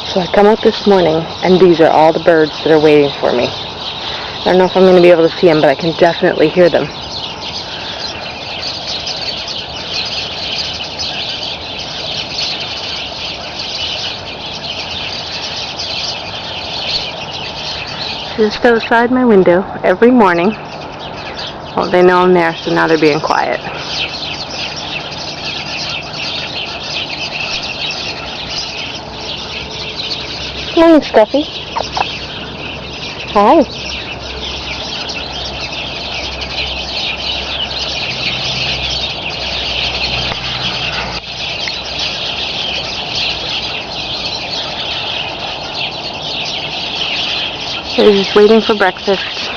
So I come out this morning, and these are all the birds that are waiting for me. I don't know if I'm going to be able to see them, but I can definitely hear them. Just outside my window every morning. Well, they know I'm there, so now they're being quiet. Morning, Scruffy. Hi. They're just waiting for breakfast.